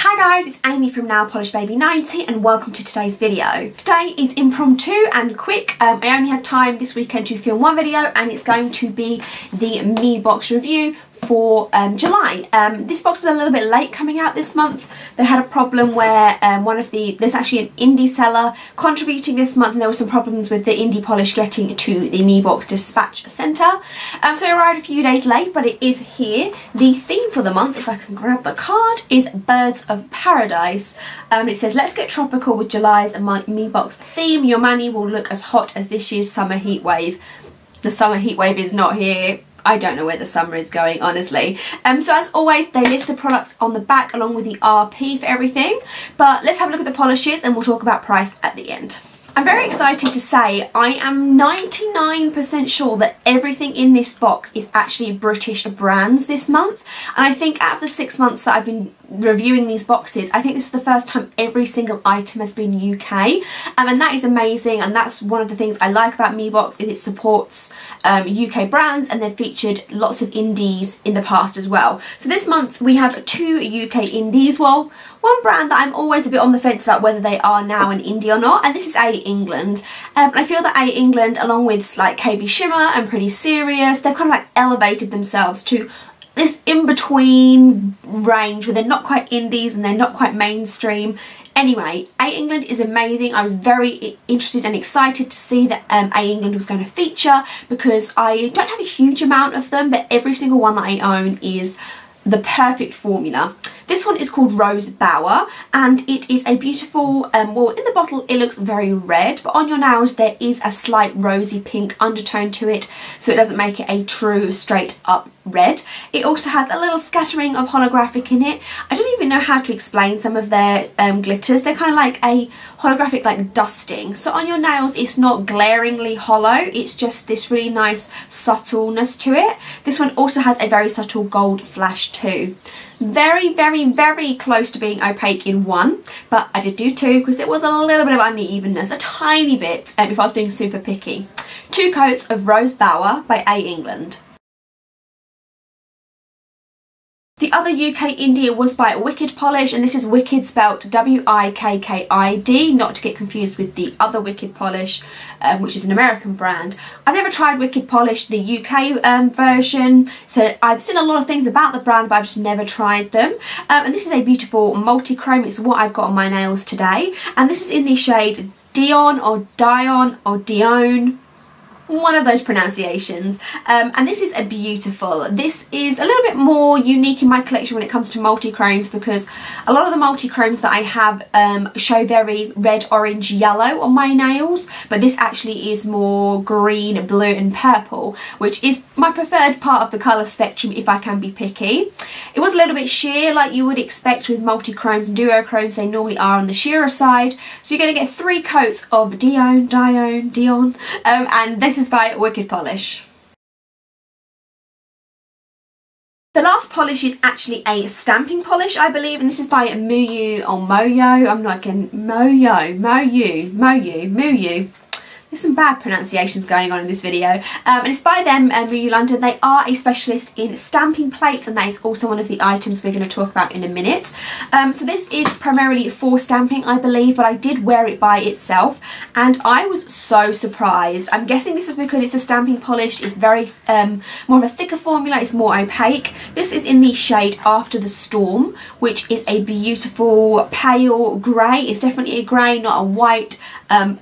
Hi guys, it's Amy from Nail Polish Baby 90 and welcome to today's video. Today is impromptu and quick. I only have time this weekend to film one video and it's going to be the Meebox review for July. This box was a little bit late coming out this month. They had a problem where there's actually an indie seller contributing this month and there were some problems with the indie polish getting to the Meebox dispatch centre. So it arrived a few days late, but it is here. The theme for the month, if I can grab the card, is Birds of Paradise. It says, let's get tropical with July's Meebox theme. Your mani will look as hot as this year's summer heat wave. The summer heat wave is not here. I don't know where the summer is going, honestly. So as always, they list the products on the back along with the RP for everything. But let's have a look at the polishes and we'll talk about price at the end. I'm very excited to say I am 99% sure that everything in this box is actually British brands this month. And I think out of the 6 months that I've been reviewing these boxes, I think this is the first time every single item has been UK. And that is amazing, and that's one of the things I like about Meebox is it supports UK brands, and they've featured lots of indies in the past as well. So this month we have 2 UK indies. Well, one brand that I'm always a bit on the fence about whether they are now an indie or not, and this is A England. I feel that A England, along with like KB Shimmer and Pretty Serious, they've kind of like elevated themselves to this in-between range where they're not quite indies and they're not quite mainstream. Anyway, A England is amazing. I was very interested and excited to see that A England was going to feature because I don't have a huge amount of them, but every single one that I own is the perfect formula. This one is called Rose Bower and it is a beautiful, well, in the bottle it looks very red, but on your nails there is a slight rosy pink undertone to it, so it doesn't make it a true straight up red. It also has a little scattering of holographic in it. I don't even know how to explain some of their glitters. They're kind of like a holographic like dusting. So on your nails it's not glaringly hollow, it's just this really nice subtleness to it. This one also has a very subtle gold flash too. Very, very, very close to being opaque in one, but I did do 2 because there was a little bit of unevenness, a tiny bit, if I was being super picky. 2 coats of Rose Bower by A England. The other UK indie was by Wikkid Polish, and this is Wikkid spelt W-I-K-K-I-D, not to get confused with the other Wikkid Polish, which is an American brand. I've never tried Wikkid Polish, the UK version, so I've seen a lot of things about the brand, but I've just never tried them. And this is a beautiful multi-chrome. It's what I've got on my nails today, and this is in the shade Dione or Dione or Dione. One of those pronunciations, and this is a beautiful. This is a little bit more unique in my collection when it comes to multi-chromes because a lot of the multi-chromes that I have show very red, orange, yellow on my nails, but this actually is more green, blue and purple, which is my preferred part of the colour spectrum if I can be picky. It was a little bit sheer like you would expect with multi-chromes and duochromes. They normally are on the sheerer side, so you're going to get 3 coats of Dione, and this is by Wikkid Polish. The last polish is actually a stamping polish, I believe, and this is by Moyu or Moyo. I'm not getting Moyu. There's some bad pronunciations going on in this video, and it's by them, Moyu London. They are a specialist in stamping plates, and that is also one of the items we're going to talk about in a minute. So this is primarily for stamping, I believe, but I did wear it by itself, and I was so surprised. I'm guessing this is because it's a stamping polish. It's very more of a thicker formula. It's more opaque. This is in the shade After the Storm, which is a beautiful pale grey. It's definitely a grey, not a white.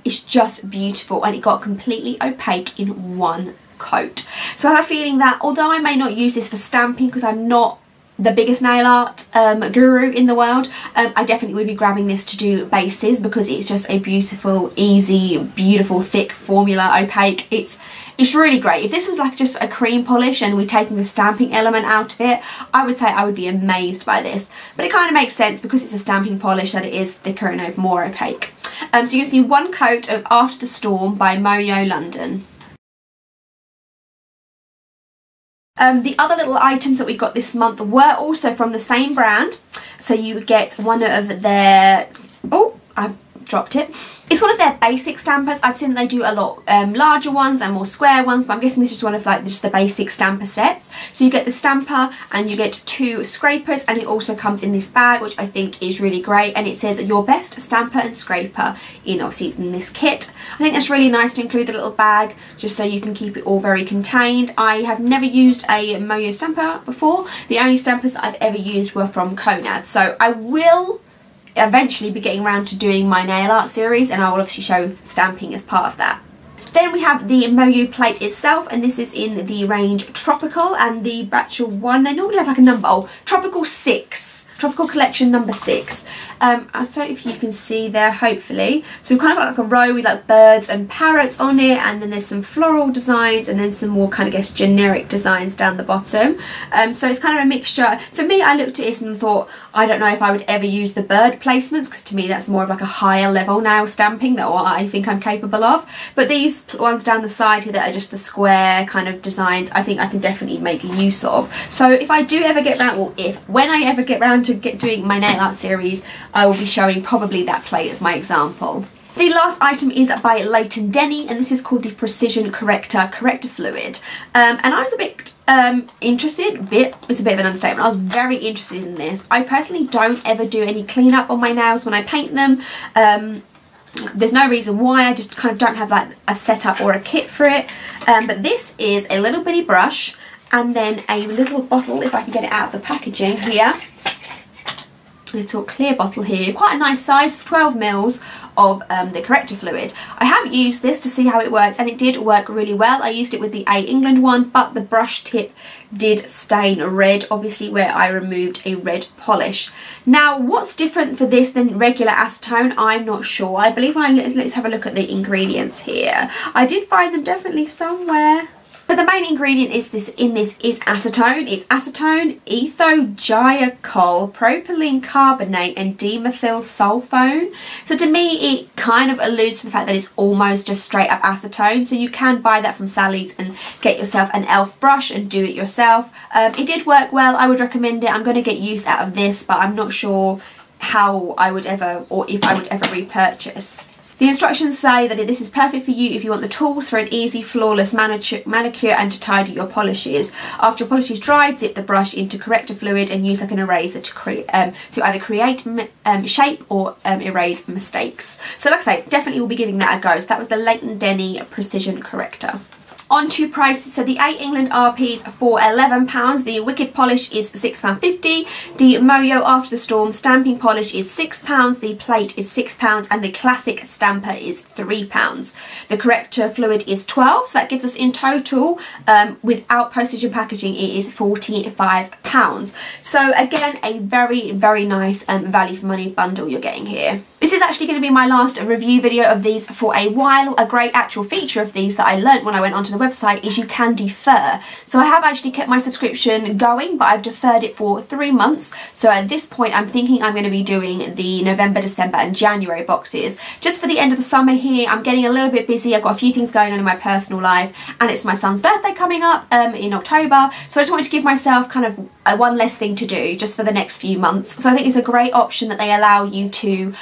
It's just beautiful, and it got completely opaque in 1 coat. So I have a feeling that although I may not use this for stamping because I'm not the biggest nail art guru in the world, I definitely would be grabbing this to do bases because it's just a beautiful, easy, beautiful, thick formula, opaque. It's really great. If this was like just a cream polish and we're taking the stamping element out of it, I would say I would be amazed by this. But it kind of makes sense because it's a stamping polish that it is thicker and more opaque. So you can see 1 coat of After the Storm by Moyu London. The other little items that we got this month were also from the same brand. So you would get one of their, oh, I've dropped it. It's one of their basic stampers. I've seen they do a lot larger ones and more square ones, but I'm guessing this is one of like just the basic stamper sets. So you get the stamper and you get 2 scrapers, and it also comes in this bag, which I think is really great, and it says your best stamper and scraper in obviously in this kit. I think that's really nice to include the little bag just so you can keep it all very contained. I have never used a Moyu stamper before. The only stampers that I've ever used were from Conad, so I will eventually be getting around to doing my nail art series, and I will obviously show stamping as part of that. Then we have the Moyu plate itself, and this is in the range Tropical, and the batch of 1, they normally have like a number, oh, Tropical 6. Tropical collection number 6. I don't know if you can see there, hopefully. So we've kind of got like a row with like birds and parrots on it, and then there's some floral designs and then some more kind of, I guess, generic designs down the bottom. So it's kind of a mixture. For me, I looked at this and thought, I don't know if I would ever use the bird placements, because to me that's more of like a higher level nail stamping than what I think I'm capable of. But these ones down the side here that are just the square kind of designs, I think I can definitely make use of. So if I do ever get round, well, when I ever get round to doing my nail art series, I will be showing probably that plate as my example. The last item is by Leighton Denny, and this is called the Precision Corrector Fluid. And I was a bit interested, it's a bit of an understatement, I was very interested in this. I personally don't ever do any cleanup on my nails when I paint them. There's no reason why, I just kind of don't have like a setup or a kit for it. But this is a little bitty brush and then a little bottle, if I can get it out of the packaging here. Little clear bottle here, quite a nice size, 12 mils of the corrector fluid. I have used this to see how it works, and it did work really well. I used it with the A England one, but the brush tip did stain red, obviously where I removed a red polish. Now what's different for this than regular acetone, I'm not sure. I believe when let's have a look at the ingredients here. I did find them definitely somewhere. So the main ingredient is in this is acetone. It's acetone, ethoglycol, propylene carbonate and dimethyl sulfone. So to me it kind of alludes to the fact that it's almost just straight up acetone. So you can buy that from Sally's and get yourself an elf brush and do it yourself. It did work well, I would recommend it. I'm going to get use out of this, but I'm not sure how I would ever, or if I would ever repurchase. The instructions say that this is perfect for you if you want the tools for an easy, flawless manicure and to tidy your polishes. After your polish is dried, dip the brush into corrector fluid and use like an eraser to either create shape or erase mistakes. So like I say, definitely will be giving that a go. So that was the Leighton Denny Precision Corrector. On to prices, so the A England RP is for £11, the Wikkid polish is £6.50, the Moyu After the Storm stamping polish is £6, the plate is £6 and the classic stamper is £3. The corrector fluid is £12, so that gives us in total, without postage and packaging, it is £45. So again, a very, very nice value for money bundle you're getting here. This is actually going to be my last review video of these for a while. A great actual feature of these that I learnt when I went onto the website is you can defer. So I have actually kept my subscription going, but I've deferred it for 3 months. So at this point I'm thinking I'm going to be doing the November, December and January boxes. Just for the end of the summer here, I'm getting a little bit busy. I've got a few things going on in my personal life, and it's my son's birthday coming up in October. So I just wanted to give myself kind of one less thing to do just for the next few months. So I think it's a great option that they allow you to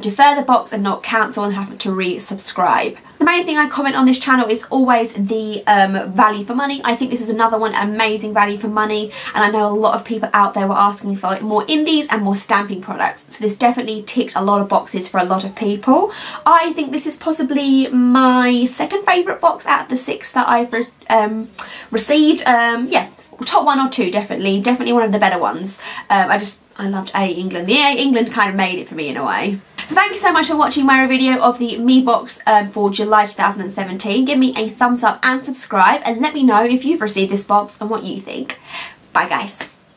defer the box and not cancel and have to resubscribe. The main thing I comment on this channel is always the value for money. I think this is another one, amazing value for money, and I know a lot of people out there were asking for more indies and more stamping products, so this definitely ticked a lot of boxes for a lot of people. I think this is possibly my second favourite box out of the 6 that I've received. Yeah, top 1 or 2 definitely one of the better ones. I loved A England. The A England kind of made it for me in a way. So thank you so much for watching my review of the Meebox for July 2017. Give me a thumbs up and subscribe, and let me know if you've received this box and what you think. Bye guys.